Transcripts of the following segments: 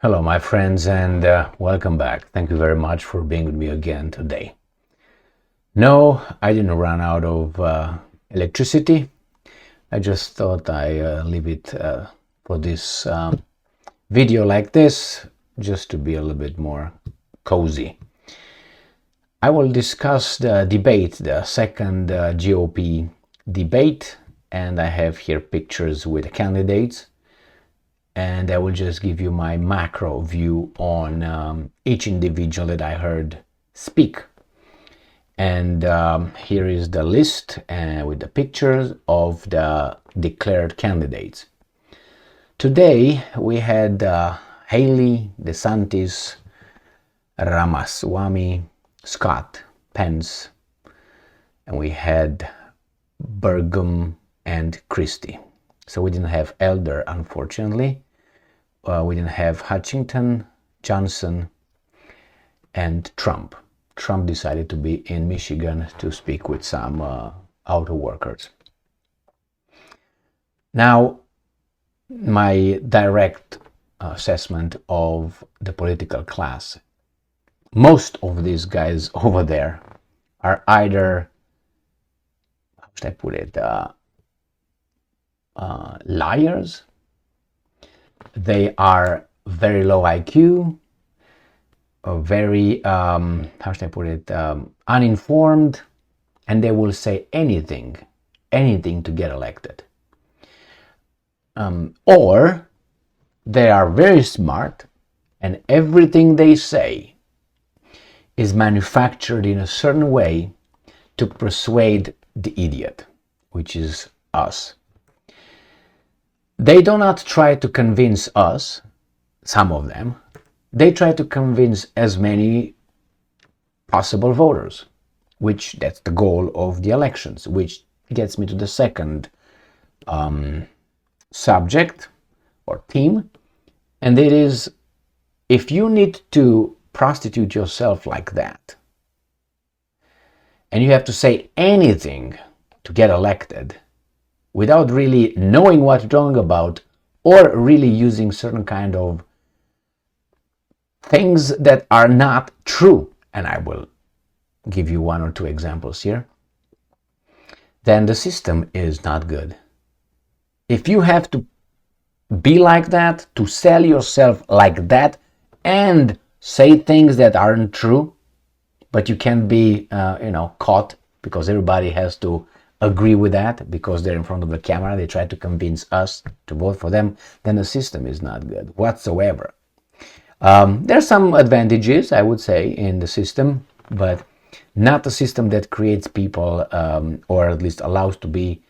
Hello, my friends, and welcome back. Thank you very much for being with me again today. No, I didn't run out of electricity. I just thought I leave it for this video like this, just to be a little bit more cozy. I will discuss the debate, the second GOP debate, and I have here pictures with the candidates. And I will just give you my macro view on each individual that I heard speak. And here is the list with the pictures of the declared candidates. Today we had Haley, DeSantis, Ramaswamy, Scott, Pence, and we had Burgum and Christie. So we didn't have Elder, unfortunately. We didn't have Hutchinson, Johnson, and Trump. Trump decided to be in Michigan to speak with some auto workers. Now, my direct assessment of the political class. Most of these guys over there are either, how should I put it, liars. They are very low IQ, very, how should I put it, uninformed, and they will say anything to get elected. Or they are very smart, and everything they say is manufactured in a certain way to persuade the idiot, which is us. They do not try to convince us, some of them. They try to convince as many possible voters, which that's the goal of the elections, which gets me to the second subject or theme. And it is, if you need to prostitute yourself like that, and you have to say anything to get elected, without really knowing what you're talking about, or really using certain kind of things that are not true, and I will give you one or two examples here, then the system is not good. If you have to be like that, to sell yourself like that, and say things that aren't true, but you can't be, caught, because everybody has to agree with that because they're in front of the camera, they try to convince us to vote for them, then the system is not good whatsoever. There are some advantages, I would say, in the system, but not a system that creates people or at least allows to be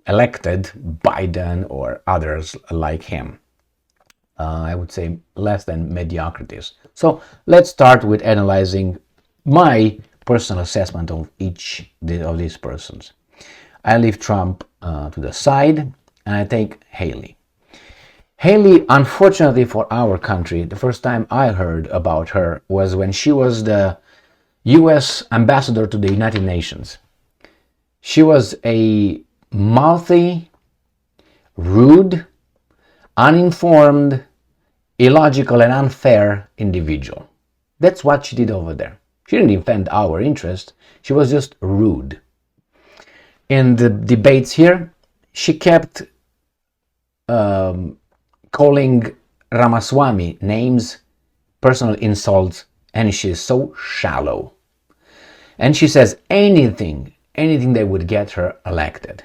elected Biden or others like him. I would say less than mediocrities. So let's start with analyzing my personal assessment of each of these persons. I leave Trump to the side, and I take Haley. Haley, unfortunately for our country, the first time I heard about her was when she was the U.S. ambassador to the United Nations. She was a mouthy, rude, uninformed, illogical, and unfair individual. That's what she did over there. She didn't defend our interest. She was just rude. In the debates here, she kept calling Ramaswamy names, personal insults, and she's so shallow. And she says anything that would get her elected.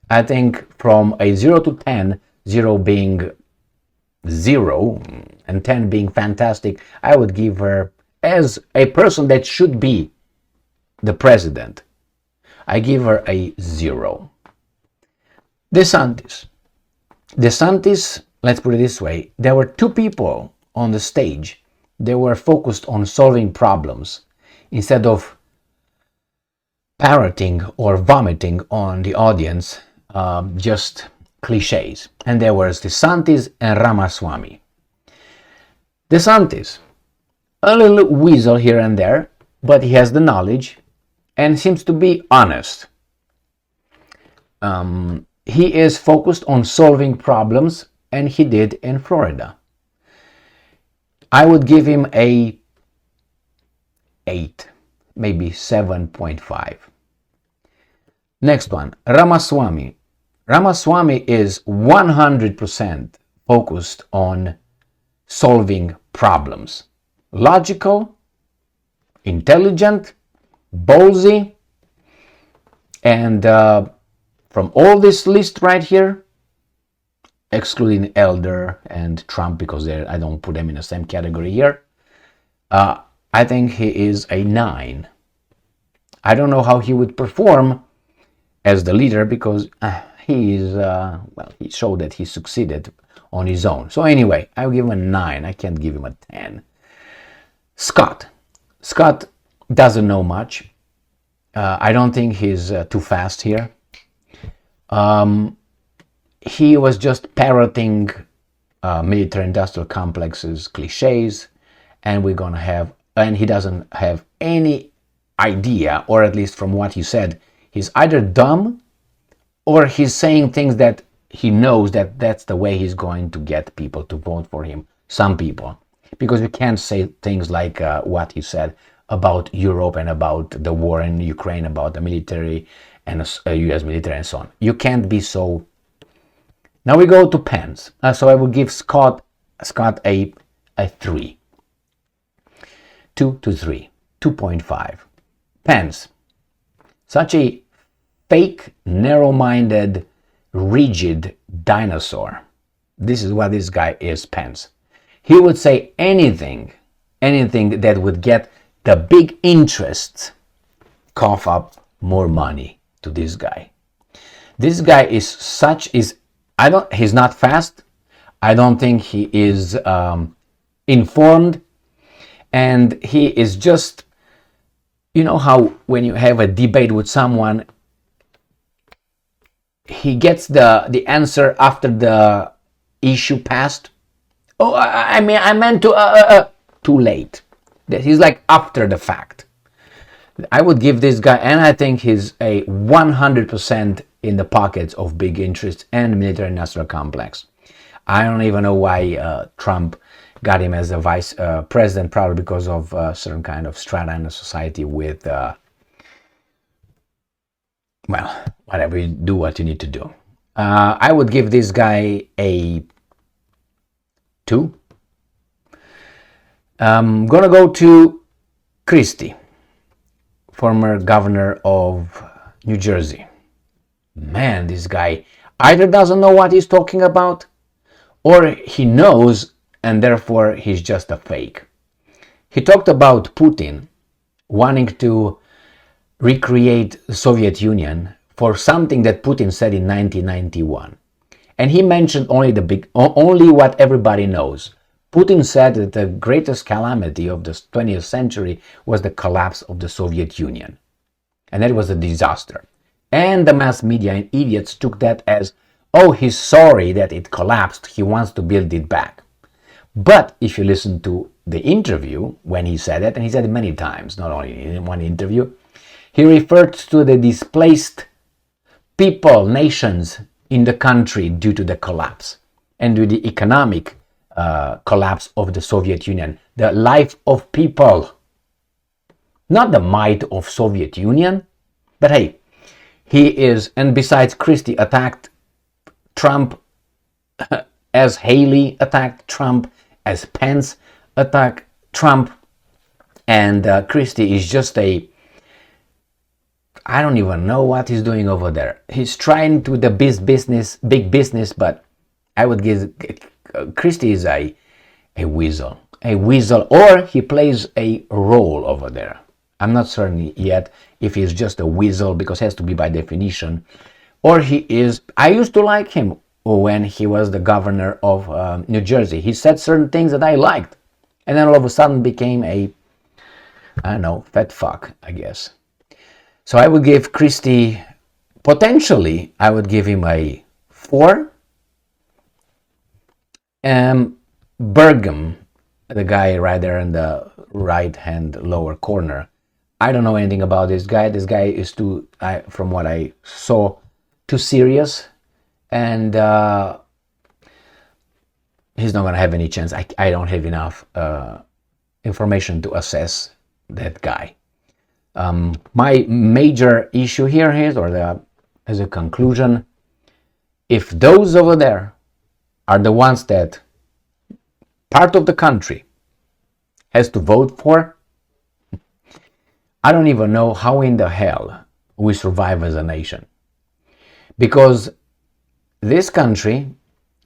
I think from a 0 to 10, 0 being 0 and 10 being fantastic, I would give her, as a person that should be the president, I give her a 0. DeSantis, let's put it this way, there were two people on the stage. They were focused on solving problems instead of parroting or vomiting on the audience just cliches. And there was DeSantis and Ramaswamy. DeSantis, a little weasel here and there, but he has the knowledge and seems to be honest. He is focused on solving problems and he did in Florida. I would give him a 8, maybe 7.5. Next one, Ramaswamy. Ramaswamy is 100% focused on solving problems. Logical, intelligent, ballsy, and from all this list right here, excluding Elder and Trump because I don't put them in the same category here, I think he is a 9. I don't know how he would perform as the leader because he showed that he succeeded on his own. So anyway, I'll give him a 9. I can't give him a 10. Scott doesn't know much. I don't think he's too fast here. He was just parroting military-industrial complexes cliches, and he doesn't have any idea, or at least from what he said, he's either dumb or he's saying things that he knows that that's the way he's going to get people to vote for him. Some people, because you can't say things like what he said about Europe and about the war in Ukraine, about the military and U.S. military and so on. You can't be so. Now we go to Pence. So I will give Scott a 3. 2 to 3. 2.5. Pence. Such a fake, narrow-minded, rigid dinosaur. This is what this guy is, Pence. He would say anything that would get the big interests cough up more money to this guy. This guy he's not fast. I don't think he is informed, and he is just, you know how when you have a debate with someone, he gets the answer after the issue passed. Oh, I meant to too late. That he's like after the fact. I would give this guy, and I think he's a 100% in the pockets of big interests and military-industrial complex. I don't even know why Trump got him as a vice president, probably because of certain kind of strata in the society with, whatever, you do what you need to do. I would give this guy a 2. I'm gonna go to Christie, former governor of New Jersey. Man, this guy either doesn't know what he's talking about, or he knows and therefore he's just a fake. He talked about Putin wanting to recreate the Soviet Union for something that Putin said in 1991. And he mentioned only what everybody knows. Putin said that the greatest calamity of the 20th century was the collapse of the Soviet Union. And that was a disaster. And the mass media and idiots took that as, oh, he's sorry that it collapsed, he wants to build it back. But if you listen to the interview when he said it, and he said it many times, not only in one interview, he referred to the displaced people, nations in the country due to the collapse and to the economic collapse of the Soviet Union. The life of people, not the might of Soviet Union. But hey, he is, and besides, Christie attacked Trump as Haley attacked Trump, as Pence attacked Trump, and Christie is just I don't even know what he's doing over there. He's trying to the big business, but I would give Christie is a weasel, or he plays a role over there. I'm not certain yet if he's just a weasel, because it has to be by definition, or he is. I used to like him when he was the governor of New Jersey. He said certain things that I liked, and then all of a sudden became fat fuck, I guess. So I would give Christie, potentially, I would give him a 4. Burgum, the guy right there in the right-hand lower corner, I don't know anything about this guy. This guy is from what I saw, too serious. And he's not going to have any chance. I don't have enough information to assess that guy. My major issue here is, as a conclusion, if those over there are the ones that part of the country has to vote for, I don't even know how in the hell we survive as a nation. Because this country,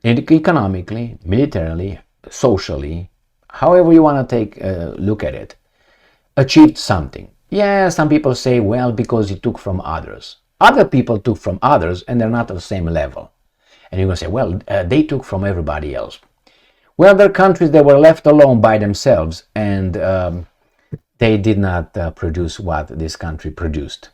economically, militarily, socially, however you want to take a look at it, achieved something. Yeah, some people say, well, because it took from others. Other people took from others and they're not at the same level. And you're going to say, well, they took from everybody else. Well, there are countries that were left alone by themselves and they did not produce what this country produced.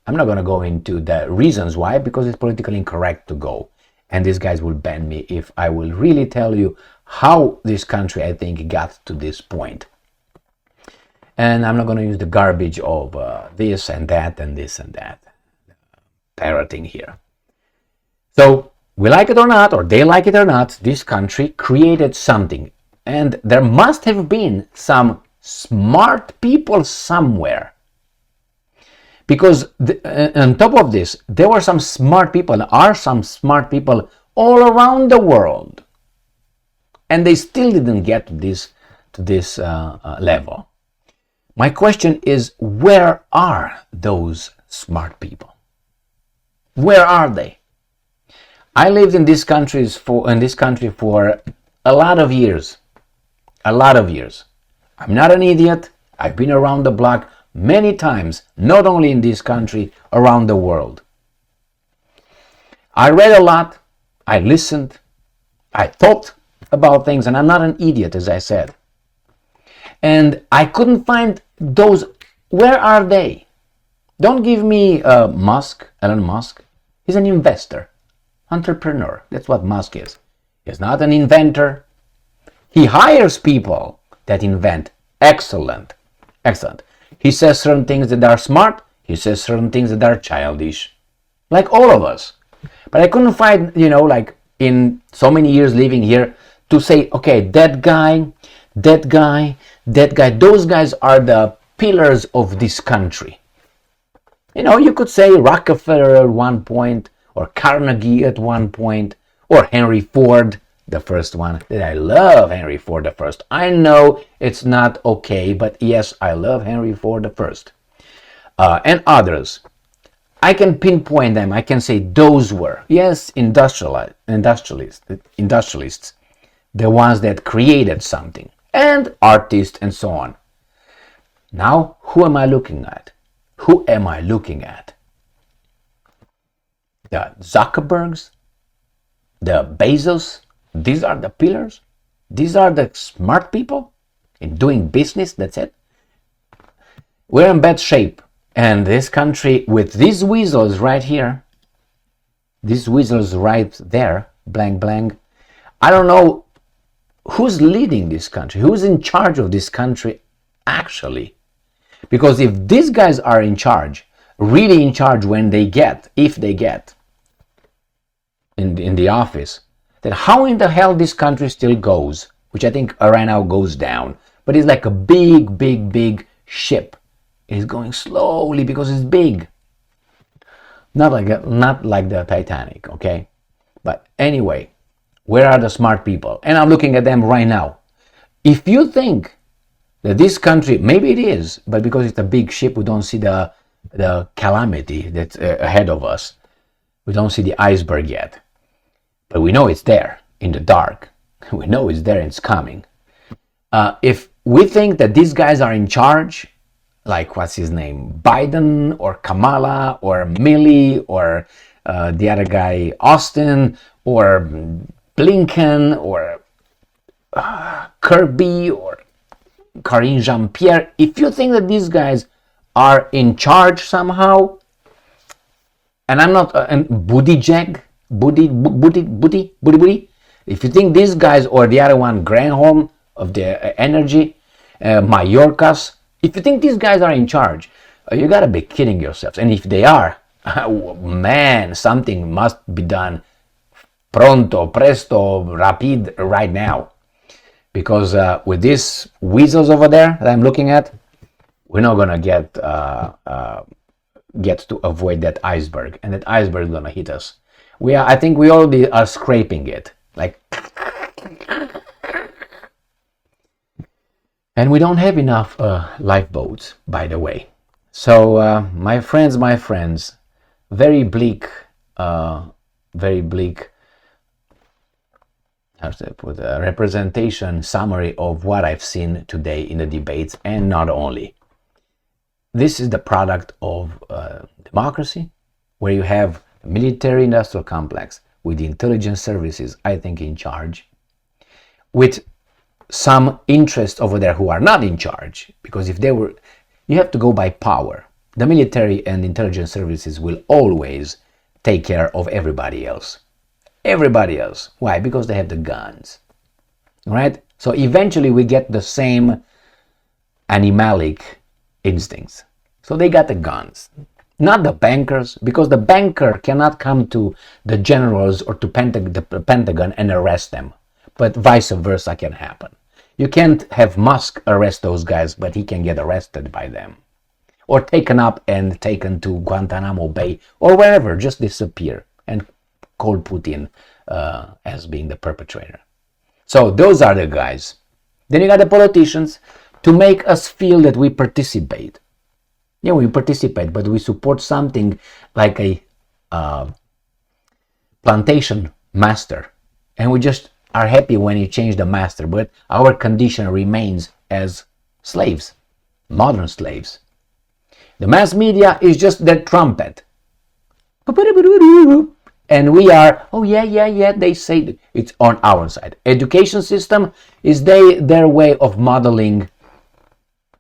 I'm not going to go into the reasons why, because it's politically incorrect to go. And these guys will ban me if I will really tell you how this country, I think, got to this point. And I'm not going to use the garbage of this and that and this and that. Parroting here. So, we like it or not, or they like it or not, this country created something. And there must have been some smart people somewhere. Because on top of this, there were some smart people, are some smart people all around the world. And they still didn't get to this level. My question is, where are those smart people? Where are they? I lived in this country for a lot of years. A lot of years. I'm not an idiot. I've been around the block many times, not only in this country, around the world. I read a lot. I listened. I thought about things, and I'm not an idiot, as I said. And I couldn't find those. Where are they? Don't give me Elon Musk. He's an investor, entrepreneur. That's what Musk is. He's not an inventor. He hires people that invent. Excellent. Excellent. He says certain things that are smart. He says certain things that are childish. Like all of us. But I couldn't find, like in so many years living here, to say, okay, that guy, those guys are the pillars of this country. You could say Rockefeller at one point, or Carnegie at one point, or Henry Ford, the first one. I love Henry Ford the first. I know it's not okay, but yes, I love Henry Ford the first. And others. I can pinpoint them. I can say those were, yes, industrialists, the ones that created something, and artists and so on. Now, who am I looking at? Who am I looking at? The Zuckerbergs? The Bezos? These are the pillars? These are the smart people in doing business? That's it? We're in bad shape. And this country, with these weasels right here, these weasels right there, blank, blank, I don't know who's leading this country, who's in charge of this country actually. Because if these guys are in charge, really in charge if they get in the office, then how in the hell this country still goes, which I think right now goes down, but it's like a big ship. It's going slowly because it's big. Not like the Titanic, okay? But anyway, where are the smart people? And I'm looking at them right now. If you think that this country, maybe it is, but because it's a big ship, we don't see the calamity that's ahead of us. We don't see the iceberg yet. But we know it's there in the dark. We know it's there and it's coming. If we think that these guys are in charge, like what's his name, Biden or Kamala or Milley or the other guy, Austin or Blinken or Kirby or Karine Jean-Pierre, if you think that these guys are in charge somehow, and I'm not, and Buttigieg, if you think these guys or the other one, Granholm of the energy, Mayorkas, if you think these guys are in charge, you gotta be kidding yourselves. And if they are, man, something must be done pronto, presto, rapid, right now. Because with these weasels over there that I'm looking at, we're not gonna get to avoid that iceberg, and that iceberg is gonna hit us. I think we already are scraping it, like, and we don't have enough lifeboats, by the way. So my friends, very bleak, very bleak. How to put a representation summary of what I've seen today in the debates, and not only. This is the product of democracy, where you have a military-industrial complex with the intelligence services, I think, in charge, with some interests over there who are not in charge, because if they were, you have to go by power. The military and intelligence services will always take care of everybody else. Everybody else. Why? Because they have the guns. Right? So eventually we get the same animalic instincts. So they got the guns. Not the bankers, because the banker cannot come to the generals or to the Pentagon and arrest them. But vice versa can happen. You can't have Musk arrest those guys, but he can get arrested by them. Or taken up and taken to Guantanamo Bay or wherever, just disappear and call Putin as being the perpetrator. So those are the guys. Then you got the politicians to make us feel that we participate. Yeah, we participate, but we support something like a plantation master. And we just are happy when you change the master, but our condition remains as slaves, modern slaves. The mass media is just their trumpet. And we are, oh yeah, they say it's on our side. Education system is their way of modeling,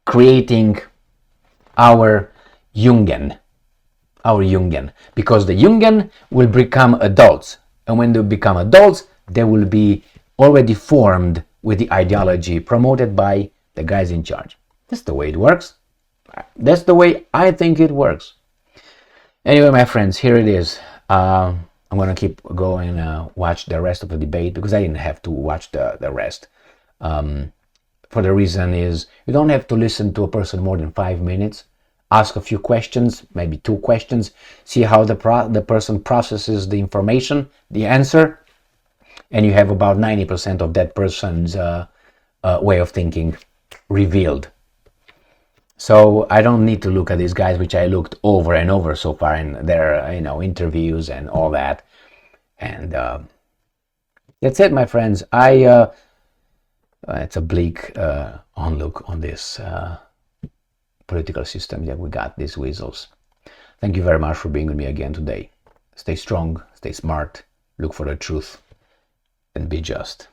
creating our Jungen, because the Jungen will become adults, and when they become adults, they will be already formed with the ideology promoted by the guys in charge. That's the way it works. That's the way I think it works. Anyway, my friends, here it is. I'm going to keep going and watch the rest of the debate, because I didn't have to watch the rest. For the reason is, you don't have to listen to a person more than 5 minutes. Ask a few questions, maybe 2 questions, see how the person processes the information, the answer, and you have about 90% of that person's way of thinking revealed. So I don't need to look at these guys, which I looked over and over so far in their interviews and all that. And that's it, my friends. It's a bleak onlook on this political system that we got, these weasels. Thank you very much for being with me again today. Stay strong, stay smart, look for the truth, and be just.